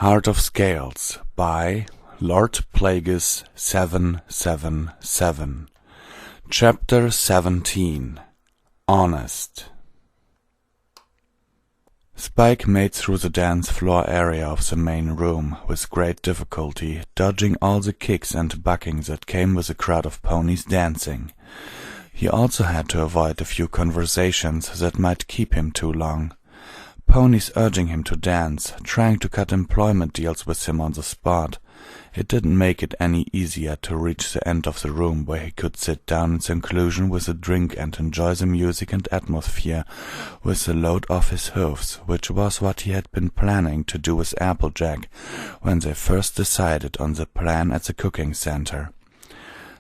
Heart of Scales by Lord Plagueis 777. Chapter 17. Honest. Spike made through the dance floor area of the main room with great difficulty, dodging all the kicks and bucking that came with a crowd of ponies dancing. He also had to avoid a few conversations that might keep him too long. Ponies urging him to dance, trying to cut employment deals with him on the spot. It didn't make it any easier to reach the end of the room where he could sit down in seclusion with a drink and enjoy the music and atmosphere with the load off his hooves, which was what he had been planning to do with Applejack when they first decided on the plan at the cooking center.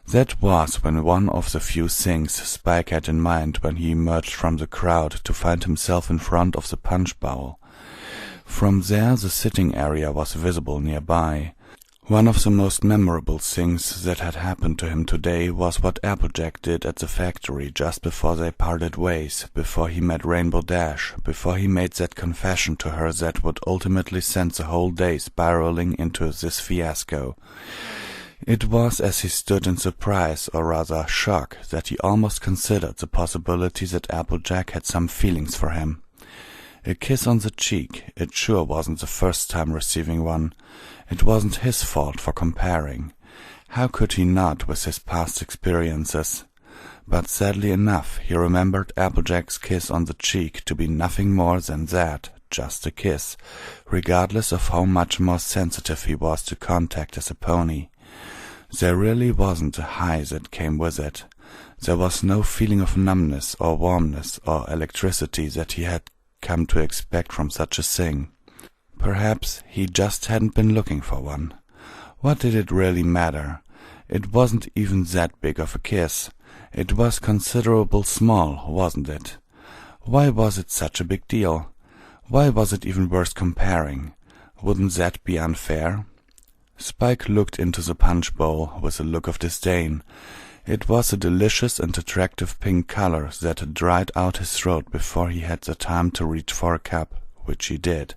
That was one of the few things Spike had in mind when he emerged from the crowd to find himself in front of the punch bowl. From there the sitting area was visible nearby. One of the most memorable things that had happened to him today was what Applejack did at the factory just before they parted ways, before he met Rainbow Dash, before he made that confession to her that would ultimately send the whole day spiraling into this fiasco. It was as he stood in surprise, or rather shock, that he almost considered the possibility that Applejack had some feelings for him. A kiss on the cheek, it sure wasn't the first time receiving one. It wasn't his fault for comparing. How could he not with his past experiences? But sadly enough, he remembered Applejack's kiss on the cheek to be nothing more than that, just a kiss, regardless of how much more sensitive he was to contact as a pony. There really wasn't a high that came with it. There was no feeling of numbness or warmness or electricity that he had come to expect from such a thing. Perhaps he just hadn't been looking for one. What did it really matter? It wasn't even that big of a kiss. It was considerable small, wasn't it? Why was it such a big deal? Why was it even worth comparing? Wouldn't that be unfair? Spike looked into the punch bowl with a look of disdain. It was a delicious and attractive pink color that had dried out his throat before he had the time to reach for a cup, which he did.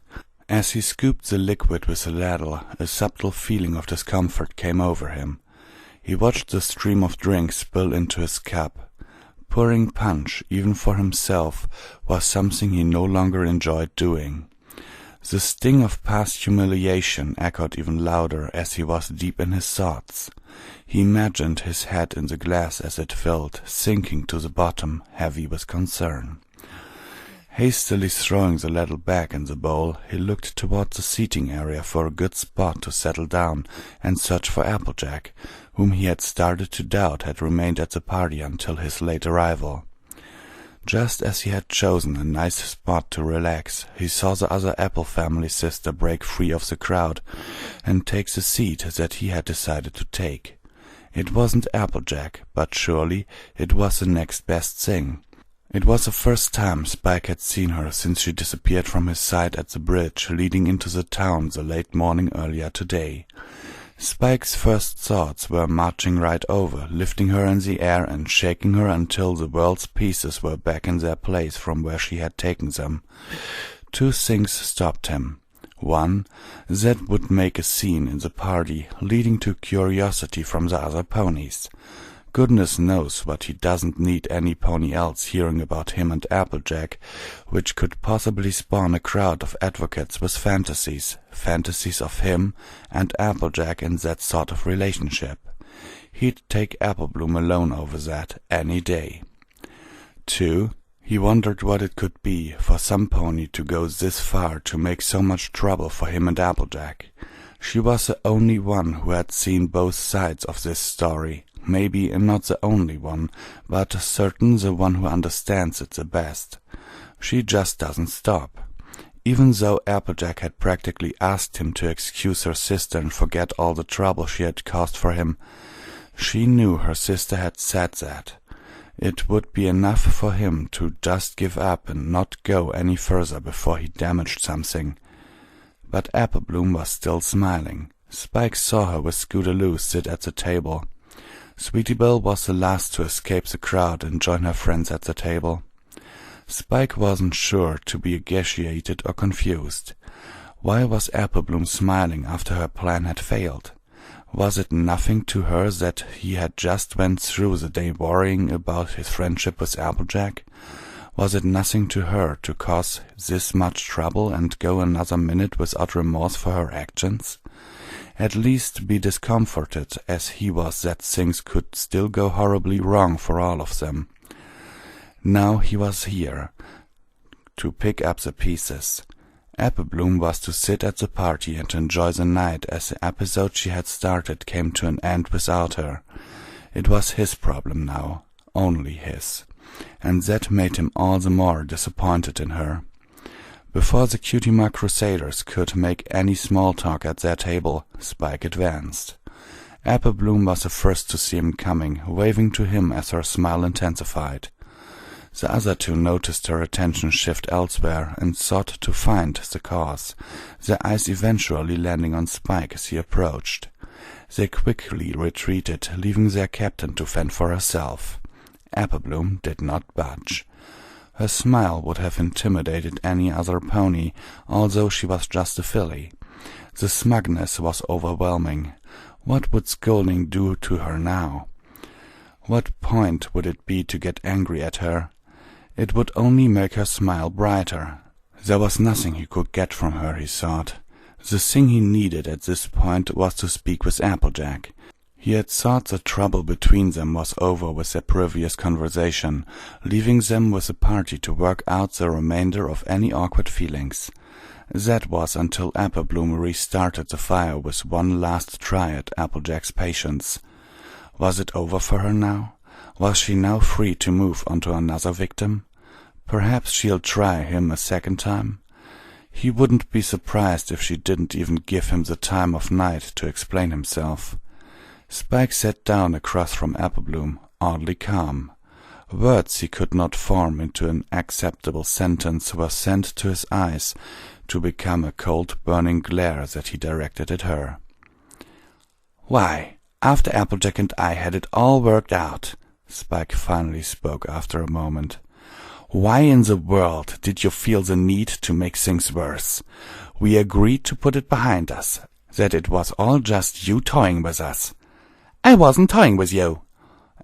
As he scooped the liquid with a ladle, a subtle feeling of discomfort came over him. He watched the stream of drink spill into his cup. Pouring punch, even for himself, was something he no longer enjoyed doing. The sting of past humiliation echoed even louder as he was deep in his thoughts. He imagined his head in the glass as it filled, sinking to the bottom, heavy with concern. Hastily throwing the ladle back in the bowl, he looked toward the seating area for a good spot to settle down and search for Applejack, whom he had started to doubt had remained at the party until his late arrival. Just as he had chosen a nice spot to relax, he saw the other Apple family sister break free of the crowd and take the seat that he had decided to take. It wasn't Applejack, but surely it was the next best thing. It was the first time Spike had seen her since she disappeared from his sight at the bridge leading into the town the late morning earlier today. Spike's first thoughts were marching right over, lifting her in the air and shaking her until the world's pieces were back in their place from where she had taken them. Two things stopped him. One, that would make a scene in the party, leading to curiosity from the other ponies. Goodness knows what he doesn't need any pony else hearing about him and Applejack, which could possibly spawn a crowd of advocates with fantasies of him and Applejack in that sort of relationship. He'd take Applebloom alone over that any day. 2. He wondered what it could be for some pony to go this far to make so much trouble for him and Applejack. She was the only one who had seen both sides of this story. Maybe not the only one, but certain the one who understands it the best. She just doesn't stop. Even though Applejack had practically asked him to excuse her sister and forget all the trouble she had caused for him, she knew her sister had said that. It would be enough for him to just give up and not go any further before he damaged something. But Applebloom was still smiling. Spike saw her with Scootaloo sit at the table. Sweetie Belle was the last to escape the crowd and join her friends at the table. Spike wasn't sure to be initiated or confused. Why was Applebloom smiling after her plan had failed? Was it nothing to her that he had just went through the day worrying about his friendship with Applejack? Was it nothing to her to cause this much trouble and go another minute without remorse for her actions? At least be discomforted as he was that things could still go horribly wrong for all of them. Now he was here to pick up the pieces. Applebloom was to sit at the party and enjoy the night as the episode she had started came to an end without her. It was his problem now, only his, and that made him all the more disappointed in her. Before the Cutie Mark Crusaders could make any small talk at their table, Spike advanced. Applebloom was the first to see him coming, waving to him as her smile intensified. The other two noticed her attention shift elsewhere and sought to find the cause, their eyes eventually landing on Spike as he approached. They quickly retreated, leaving their captain to fend for herself. Applebloom did not budge. Her smile would have intimidated any other pony, although she was just a filly. The smugness was overwhelming. What would scolding do to her now? What point would it be to get angry at her? It would only make her smile brighter. There was nothing he could get from her, he thought. The thing he needed at this point was to speak with Applejack. He had thought the trouble between them was over with their previous conversation, leaving them with the party to work out the remainder of any awkward feelings. That was until Applebloom restarted the fire with one last try at Applejack's patience. Was it over for her now? Was she now free to move on to another victim? Perhaps she'll try him a second time? He wouldn't be surprised if she didn't even give him the time of night to explain himself. Spike sat down across from Applebloom, oddly calm. Words he could not form into an acceptable sentence were sent to his eyes to become a cold, burning glare that he directed at her. "Why, after Applejack and I had it all worked out," Spike finally spoke after a moment, "why in the world did you feel the need to make things worse? We agreed to put it behind us, that it was all just you toying with us." "I wasn't toying with you,"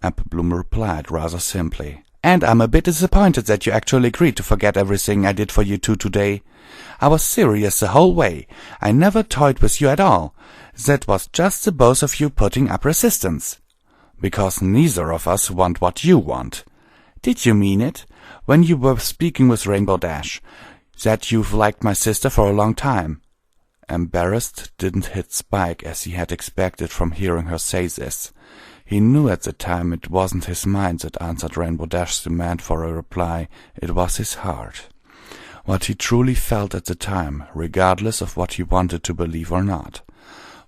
Applebloom replied rather simply. "And I'm a bit disappointed that you actually agreed to forget everything I did for you two today. I was serious the whole way. I never toyed with you at all. That was just the both of you putting up resistance. Because neither of us want what you want. Did you mean it, when you were speaking with Rainbow Dash, that you've liked my sister for a long time?" Embarrassed didn't hit Spike as he had expected from hearing her say this. He knew at the time it wasn't his mind that answered Rainbow Dash's demand for a reply, it was his heart. What he truly felt at the time, regardless of what he wanted to believe or not.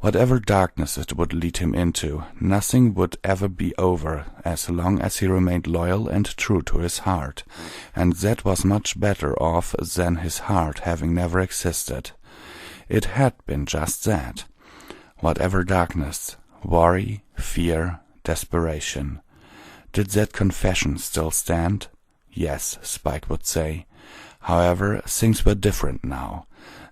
Whatever darkness it would lead him into, nothing would ever be over as long as he remained loyal and true to his heart, and that was much better off than his heart having never existed. It had been just that. Whatever darkness, worry, fear, desperation. Did that confession still stand? Yes, Spike would say. However, things were different now.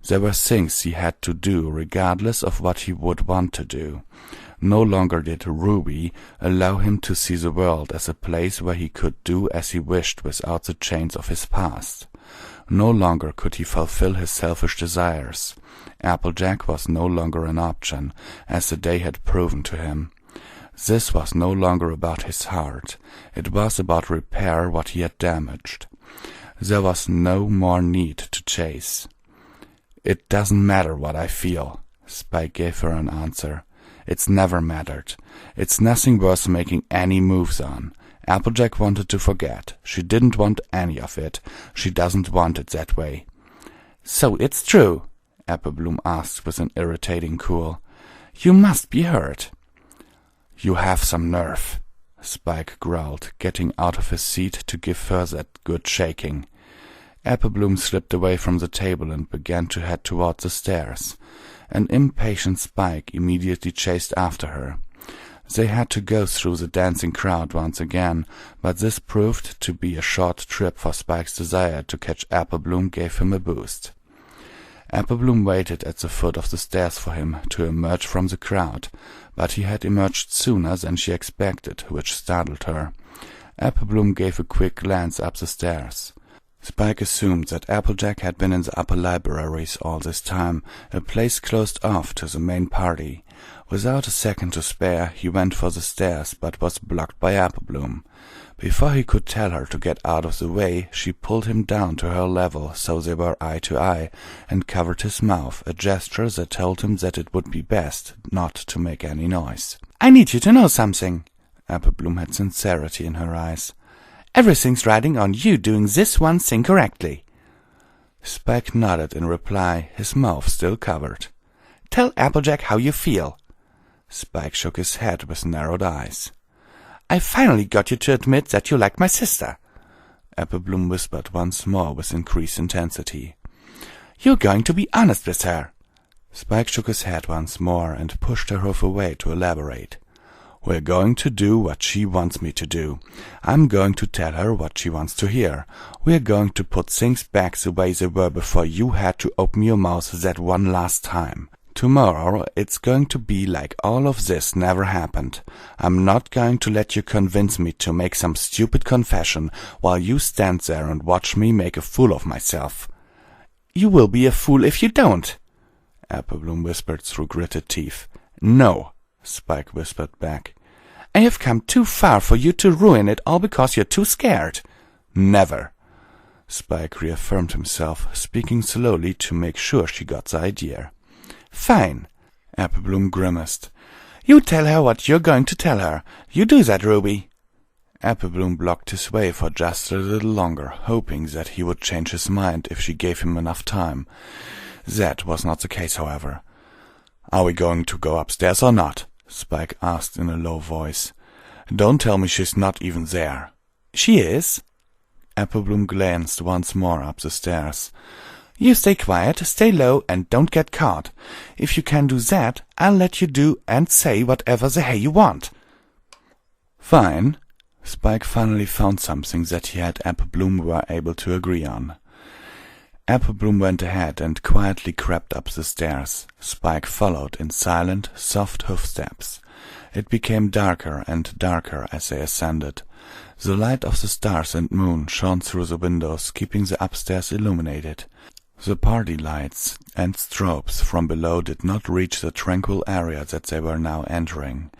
There were things he had to do regardless of what he would want to do. No longer did Ruby allow him to see the world as a place where he could do as he wished without the chains of his past. No longer could he fulfill his selfish desires. Applejack was no longer an option, as the day had proven to him. This was no longer about his heart. It was about repair what he had damaged. There was no more need to chase. "It doesn't matter what I feel," Spike gave her an answer. "It's never mattered. It's nothing worth making any moves on. Applejack wanted to forget. She didn't want any of it. She doesn't want it that way." "So it's true?" Applebloom asked with an irritating cool. "You must be hurt." "You have some nerve," Spike growled, getting out of his seat to give her that good shaking. Applebloom slipped away from the table and began to head toward the stairs. An impatient Spike immediately chased after her. They had to go through the dancing crowd once again, but this proved to be a short trip, for Spike's desire to catch Applebloom gave him a boost. Applebloom waited at the foot of the stairs for him to emerge from the crowd, but he had emerged sooner than she expected, which startled her. Applebloom gave a quick glance up the stairs. Spike assumed that Applejack had been in the upper libraries all this time, a place closed off to the main party. Without a second to spare, he went for the stairs, but was blocked by Applebloom. Before he could tell her to get out of the way, she pulled him down to her level so they were eye to eye, and covered his mouth, a gesture that told him that it would be best not to make any noise. "I need you to know something." Applebloom had sincerity in her eyes. "Everything's riding on you doing this one thing correctly." Spike nodded in reply, his mouth still covered. "Tell Applejack how you feel." Spike shook his head with narrowed eyes. "I finally got you to admit that you like my sister." Applebloom whispered once more with increased intensity. "You're going to be honest with her." Spike shook his head once more and pushed her away to elaborate. "We're going to do what she wants me to do. I'm going to tell her what she wants to hear. We're going to put things back the way they were before you had to open your mouth that one last time. Tomorrow it's going to be like all of this never happened. I'm not going to let you convince me to make some stupid confession while you stand there and watch me make a fool of myself." "You will be a fool if you don't," Applebloom whispered through gritted teeth. "No," Spike whispered back. "I have come too far for you to ruin it all because you're too scared." "Never." Spike reaffirmed himself, speaking slowly to make sure she got the idea. "Fine." Applebloom grimaced. "You tell her what you're going to tell her. You do that, Ruby." Applebloom blocked his way for just a little longer, hoping that he would change his mind if she gave him enough time. That was not the case, however. "Are we going to go upstairs or not?" Spike asked in a low voice. "Don't tell me she's not even there." "She is." Applebloom glanced once more up the stairs. "You stay quiet, stay low, and don't get caught. If you can do that, I'll let you do and say whatever the hell you want." "Fine." Spike finally found something that he and Applebloom were able to agree on. Applebloom went ahead and quietly crept up the stairs. Spike followed in silent, soft hoofsteps. It became darker and darker as they ascended. The light of the stars and moon shone through the windows, keeping the upstairs illuminated. The party lights and strobes from below did not reach the tranquil area that they were now entering.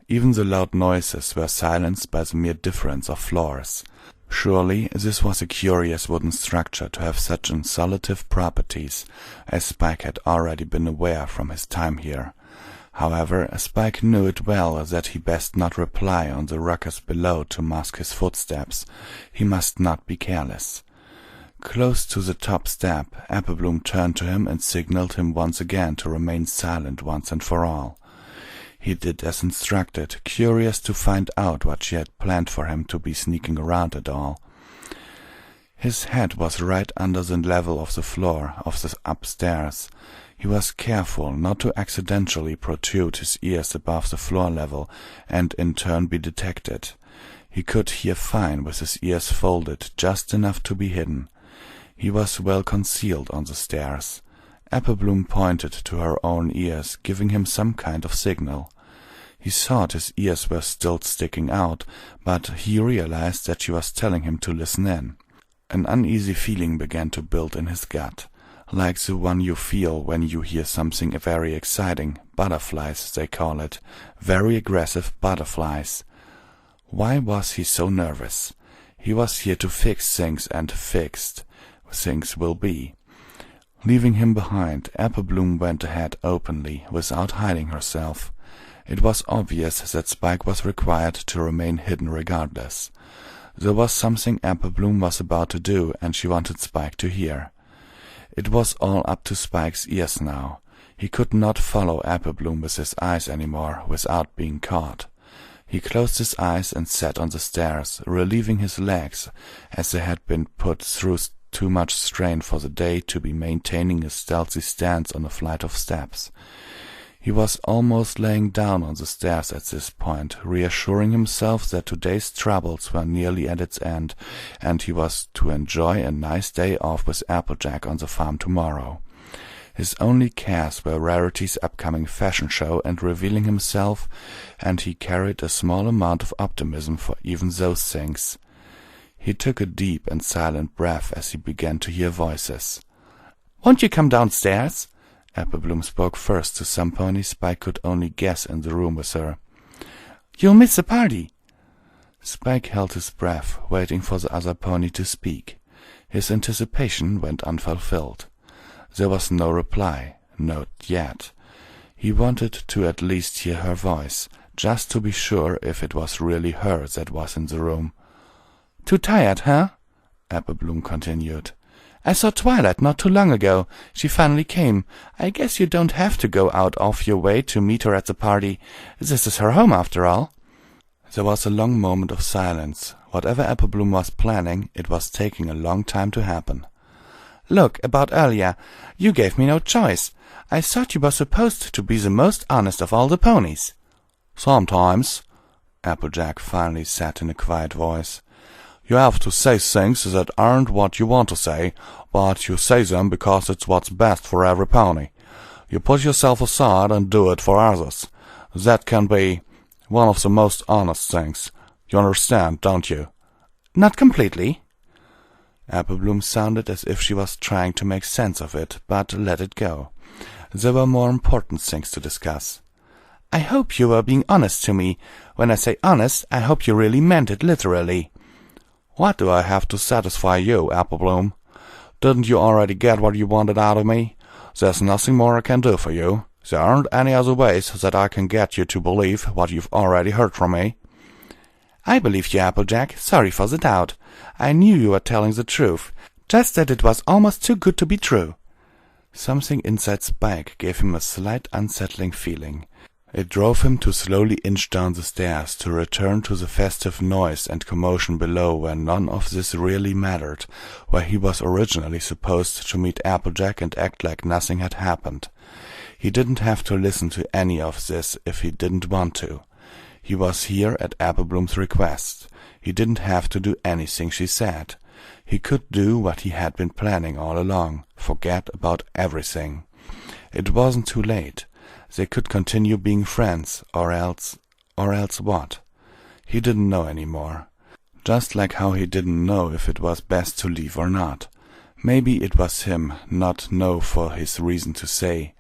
Even the loud noises were silenced by the mere difference of floors. Surely this was a curious wooden structure to have such insulative properties, as Spike had already been aware from his time here. However, Spike knew it well that he best not rely on the ruckus below to mask his footsteps. He must not be careless. Close to the top step, Applebloom turned to him and signaled him once again to remain silent once and for all. He did as instructed, curious to find out what she had planned for him to be sneaking around at all. His head was right under the level of the floor of the upstairs. He was careful not to accidentally protrude his ears above the floor level and in turn be detected. He could hear fine with his ears folded, just enough to be hidden. He was well concealed on the stairs. Applebloom pointed to her own ears, giving him some kind of signal. He thought his ears were still sticking out, but he realized that she was telling him to listen in. An uneasy feeling began to build in his gut, like the one you feel when you hear something very exciting. Butterflies, they call it. Very aggressive butterflies. Why was he so nervous? He was here to fix things, and fixed things will be. Leaving him behind, Applebloom went ahead openly, without hiding herself. It was obvious that Spike was required to remain hidden regardless. There was something Applebloom was about to do, and she wanted Spike to hear. It was all up to Spike's ears now. He could not follow Applebloom with his eyes anymore without being caught. He closed his eyes and sat on the stairs, relieving his legs, as they had been put through too much strain for the day to be maintaining a stealthy stance on a flight of steps. He was almost laying down on the stairs at this point, reassuring himself that today's troubles were nearly at its end, and he was to enjoy a nice day off with Applejack on the farm tomorrow. His only cares were Rarity's upcoming fashion show and revealing himself, and he carried a small amount of optimism for even those things. He took a deep and silent breath as he began to hear voices. "Won't you come downstairs?" Applebloom spoke first to some pony Spike could only guess in the room with her. "You'll miss the party." Spike held his breath, waiting for the other pony to speak. His anticipation went unfulfilled. There was no reply, not yet. He wanted to at least hear her voice, just to be sure if it was really her that was in the room. "Too tired, huh?" Applebloom continued. "I saw Twilight not too long ago. She finally came. I guess you don't have to go out of your way to meet her at the party. This is her home, after all." There was a long moment of silence. Whatever Applebloom was planning, it was taking a long time to happen. "Look, about earlier. You gave me no choice. I thought you were supposed to be the most honest of all the ponies." "Sometimes," Applejack finally said in a quiet voice. "You have to say things that aren't what you want to say, but you say them because it's what's best for every pony. You put yourself aside and do it for others. That can be one of the most honest things. You understand, don't you?" "Not completely." Applebloom sounded as if she was trying to make sense of it, but let it go. There were more important things to discuss. "I hope you were being honest to me. When I say honest, I hope you really meant it literally." "What do I have to satisfy you, Applebloom? Didn't you already get what you wanted out of me? There's nothing more I can do for you. There aren't any other ways that I can get you to believe what you've already heard from me." "I believed you, Applejack. Sorry for the doubt. I knew you were telling the truth, just that it was almost too good to be true." Something inside Spike gave him a slight unsettling feeling. It drove him to slowly inch down the stairs, to return to the festive noise and commotion below where none of this really mattered, where he was originally supposed to meet Applejack and act like nothing had happened. He didn't have to listen to any of this if he didn't want to. He was here at Applebloom's request. He didn't have to do anything she said. He could do what he had been planning all along, forget about everything. It wasn't too late. They could continue being friends, or else what? He didn't know anymore. Just like how he didn't know if it was best to leave or not. Maybe it was him, not know for his reason to say.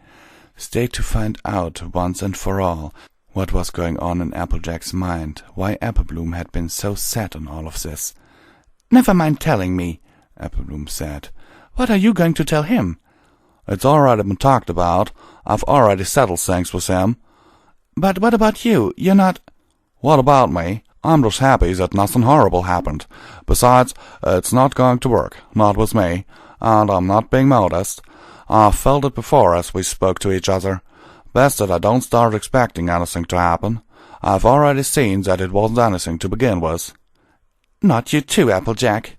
Stay to find out once and for all what was going on in Applejack's mind, why Applebloom had been so set on all of this. "Never mind telling me," Applebloom said. "What are you going to tell him?" "It's already been talked about. I've already settled things with him." "But what about you? You're not—" "What about me? I'm just happy that nothing horrible happened. Besides, it's not going to work, not with me, and I'm not being modest. I've felt it before as we spoke to each other. Best that I don't start expecting anything to happen. I've already seen that it wasn't anything to begin with." "Not you too, Applejack."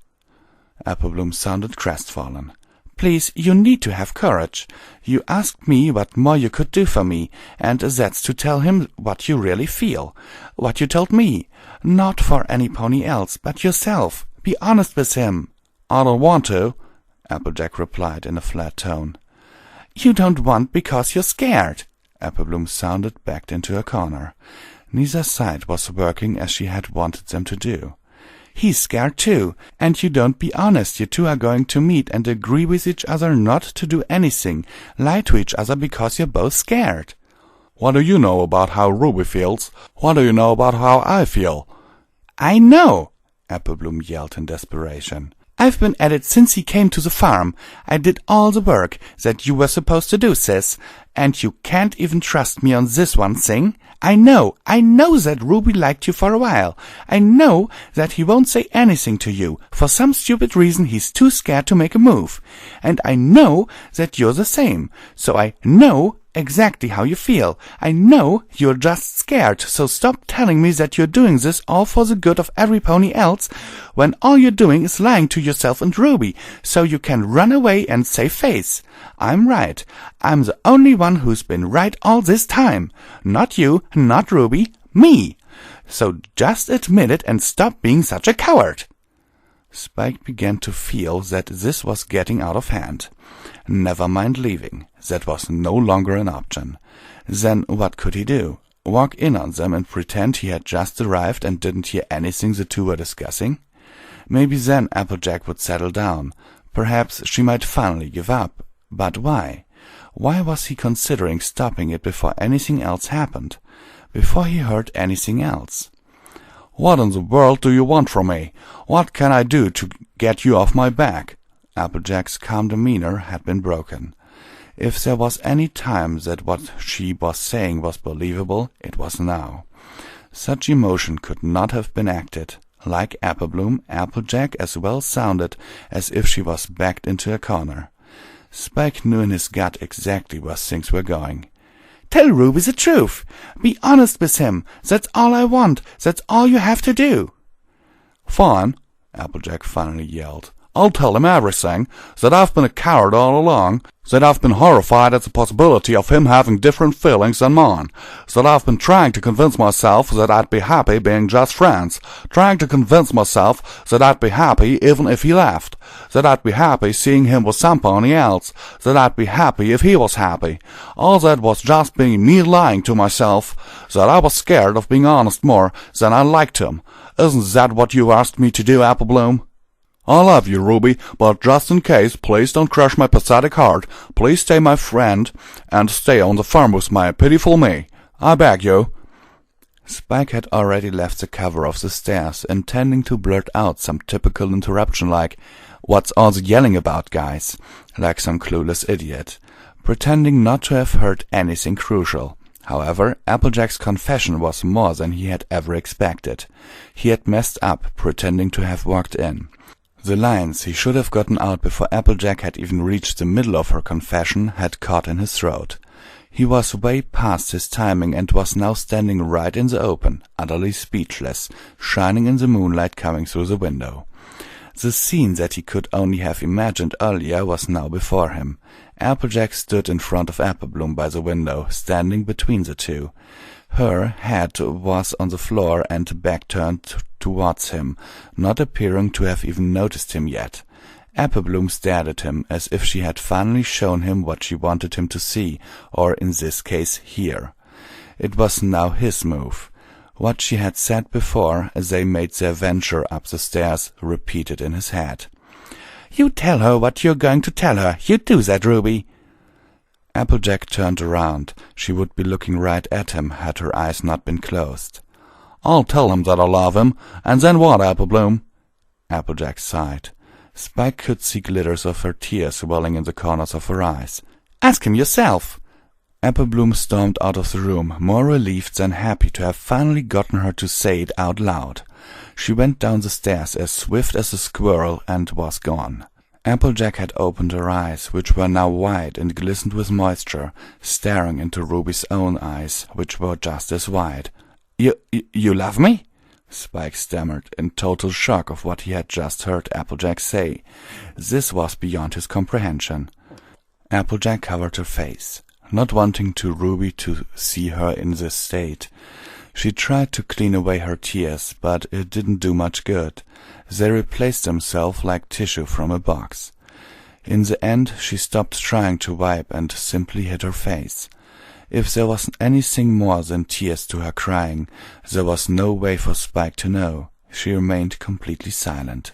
Applebloom sounded crestfallen. "Please, you need to have courage. You asked me what more you could do for me, and that's to tell him what you really feel. What you told me. Not for any pony else, but yourself. Be honest with him." "I don't want to," Applejack replied in a flat tone. "You don't want because you're scared." Applebloom sounded backed into a corner. Neither side was working as she had wanted them to do. "He's scared too, and you don't be honest. You two are going to meet and agree with each other not to do anything, lie to each other because you're both scared." "What do you know about how Ruby feels? What do you know about how I feel?" "I know!" Applebloom yelled in desperation. "I've been at it since he came to the farm. I did all the work that you were supposed to do, sis, and you can't even trust me on this one thing. I know that Ruby liked you for a while. I know that he won't say anything to you. For some stupid reason, he's too scared to make a move. And I know that you're the same. So I know exactly how you feel. I know you're just scared, so stop telling me that you're doing this all for the good of every pony else, when all you're doing is lying to yourself and Ruby, so you can run away and save face. I'm right. I'm the only one who's been right all this time. Not you, not Ruby, me. So just admit it and stop being such a coward." Spike began to feel that this was getting out of hand. Never mind leaving, that was no longer an option. Then what could he do? Walk in on them and pretend he had just arrived and didn't hear anything the two were discussing? Maybe then Applejack would settle down. Perhaps she might finally give up. But why? Why was he considering stopping it before anything else happened? Before he heard anything else? "What in the world do you want from me? What can I do to get you off my back?" Applejack's calm demeanor had been broken. If there was any time that what she was saying was believable, it was now. Such emotion could not have been acted. Like Applebloom, Applejack as well sounded as if she was backed into a corner. Spike knew in his gut exactly where things were going. "Tell Ruby the truth. Be honest with him. That's all I want. That's all you have to do." "Fine," Applejack finally yelled. "I'll tell him everything, that I've been a coward all along, that I've been horrified at the possibility of him having different feelings than mine, that I've been trying to convince myself that I'd be happy being just friends, trying to convince myself that I'd be happy even if he left, that I'd be happy seeing him with somebody else, that I'd be happy if he was happy. All that was just being me lying to myself, that I was scared of being honest more than I liked him. Isn't that what you asked me to do, Applebloom? I love you, Ruby, but just in case, please don't crush my pathetic heart. Please stay my friend, and stay on the farm with my pitiful me. I beg you." Spike had already left the cover of the stairs, intending to blurt out some typical interruption like, "What's all the yelling about, guys?" like some clueless idiot, pretending not to have heard anything crucial. However, Applejack's confession was more than he had ever expected. He had messed up, pretending to have walked in. The lines he should have gotten out before Applejack had even reached the middle of her confession had caught in his throat. He was way past his timing and was now standing right in the open, utterly speechless, shining in the moonlight coming through the window. The scene that he could only have imagined earlier was now before him. Applejack stood in front of Applebloom by the window, standing between the two. Her head was on the floor and back turned towards him, not appearing to have even noticed him yet. Applebloom stared at him as if she had finally shown him what she wanted him to see, or in this case hear. It was now his move. What she had said before, as they made their venture up the stairs, repeated in his head. "You tell her what you're going to tell her. You do that, Ruby." Applejack turned around. She would be looking right at him had her eyes not been closed. "I'll tell him that I love him, and then what, Applebloom?" Applejack sighed. Spike could see glitters of her tears welling in the corners of her eyes. "Ask him yourself." Applebloom stormed out of the room, more relieved than happy to have finally gotten her to say it out loud. She went down the stairs as swift as a squirrel and was gone. Applejack had opened her eyes, which were now wide and glistened with moisture, staring into Ruby's own eyes, which were just as wide. You love me?" Spike stammered, in total shock of what he had just heard Applejack say. This was beyond his comprehension. Applejack covered her face, not wanting Ruby to see her in this state. She tried to clean away her tears, but it didn't do much good. They replaced themselves like tissue from a box. In the end, she stopped trying to wipe and simply hid her face. If there was anything more than tears to her crying, there was no way for Spike to know. She remained completely silent.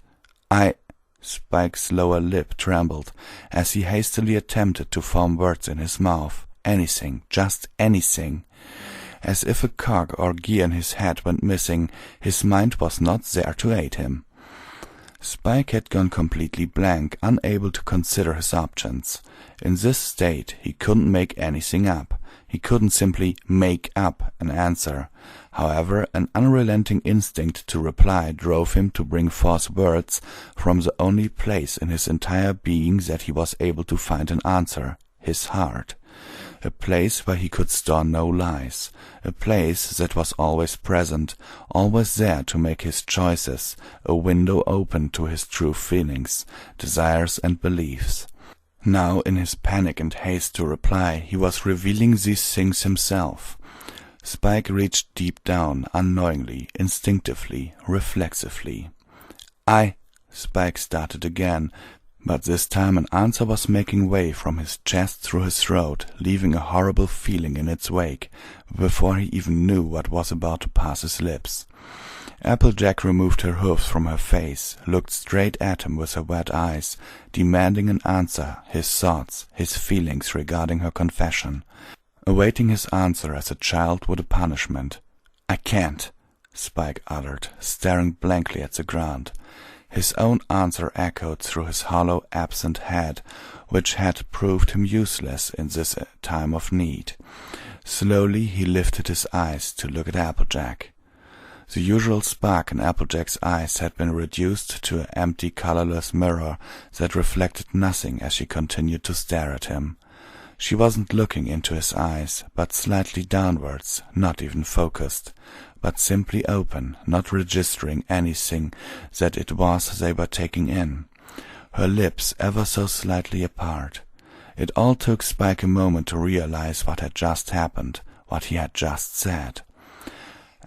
Spike's lower lip trembled as he hastily attempted to form words in his mouth. Anything, just anything. As if a cog or gear in his head went missing, his mind was not there to aid him. Spike had gone completely blank, unable to consider his options. In this state, he couldn't make anything up. He couldn't simply make up an answer. However, an unrelenting instinct to reply drove him to bring forth words from the only place in his entire being that he was able to find an answer, his heart. A place where he could store no lies, a place that was always present, always there to make his choices, a window open to his true feelings, desires and beliefs. Now, in his panic and haste to reply, he was revealing these things himself. Spike reached deep down, unknowingly, instinctively, reflexively. Spike started again, but this time an answer was making way from his chest through his throat, leaving a horrible feeling in its wake, before he even knew what was about to pass his lips. Applejack removed her hooves from her face, looked straight at him with her wet eyes, demanding an answer, his thoughts, his feelings regarding her confession. Awaiting his answer as a child would a punishment. "I can't," Spike uttered, staring blankly at the ground. His own answer echoed through his hollow, absent head, which had proved him useless in this time of need. Slowly he lifted his eyes to look at Applejack. The usual spark in Applejack's eyes had been reduced to an empty, colorless mirror that reflected nothing as she continued to stare at him. She wasn't looking into his eyes, but slightly downwards, not even focused, but simply open, not registering anything that it was they were taking in. Her lips ever so slightly apart. It all took Spike a moment to realize what had just happened, what he had just said.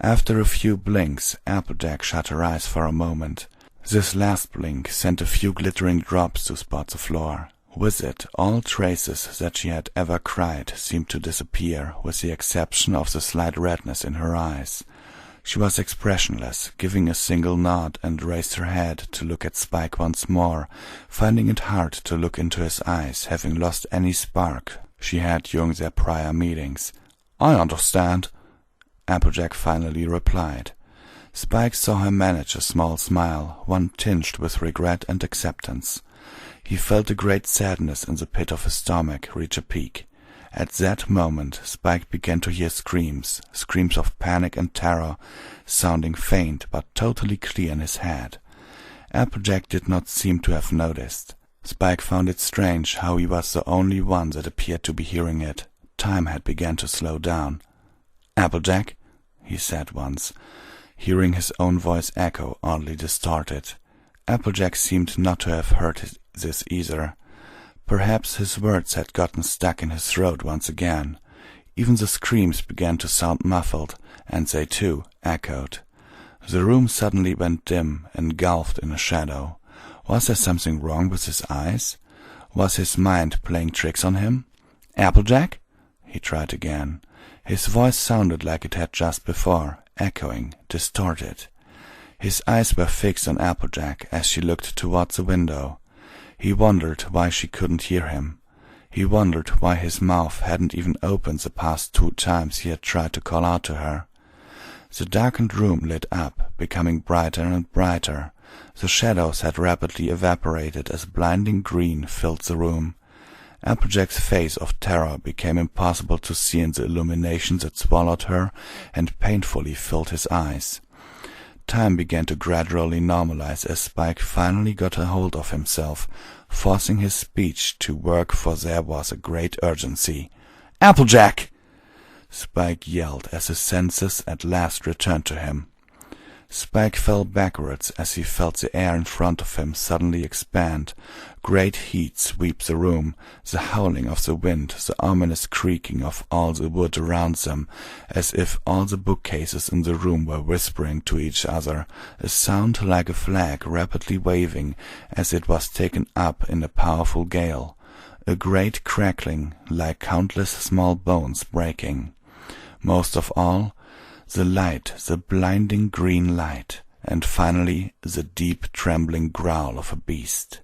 After a few blinks, Applejack shut her eyes for a moment. This last blink sent a few glittering drops to spot the floor. With it, all traces that she had ever cried seemed to disappear, with the exception of the slight redness in her eyes. She was expressionless, giving a single nod, and raised her head to look at Spike once more, finding it hard to look into his eyes, having lost any spark she had during their prior meetings. "I understand," Applejack finally replied. Spike saw her manage a small smile, one tinged with regret and acceptance. He felt a great sadness in the pit of his stomach reach a peak. At that moment Spike began to hear screams of panic and terror, sounding faint but totally clear in his head. Applejack did not seem to have noticed. Spike found it strange how he was the only one that appeared to be hearing it. Time had begun to slow down. "Applejack," he said once, hearing his own voice echo, oddly distorted. Applejack seemed not to have heard this either. Perhaps his words had gotten stuck in his throat once again. Even the screams began to sound muffled, and they too echoed. The room suddenly went dim, engulfed in a shadow. Was there something wrong with his eyes? Was his mind playing tricks on him? "Applejack?" he tried again. His voice sounded like it had just before, echoing, distorted. His eyes were fixed on Applejack as she looked towards the window. He wondered why she couldn't hear him. He wondered why his mouth hadn't even opened the past 2 times he had tried to call out to her. The darkened room lit up, becoming brighter and brighter. The shadows had rapidly evaporated as blinding green filled the room. Applejack's face of terror became impossible to see in the illumination that swallowed her and painfully filled his eyes. Time began to gradually normalize as Spike finally got a hold of himself, forcing his speech to work, for there was a great urgency. "Applejack!" Spike yelled as his senses at last returned to him. Spike fell backwards as he felt the air in front of him suddenly expand. Great heat sweep the room, the howling of the wind, the ominous creaking of all the wood around them, as if all the bookcases in the room were whispering to each other, a sound like a flag rapidly waving as it was taken up in a powerful gale, a great crackling like countless small bones breaking. Most of all, the light, the blinding green light, and finally the deep trembling growl of a beast.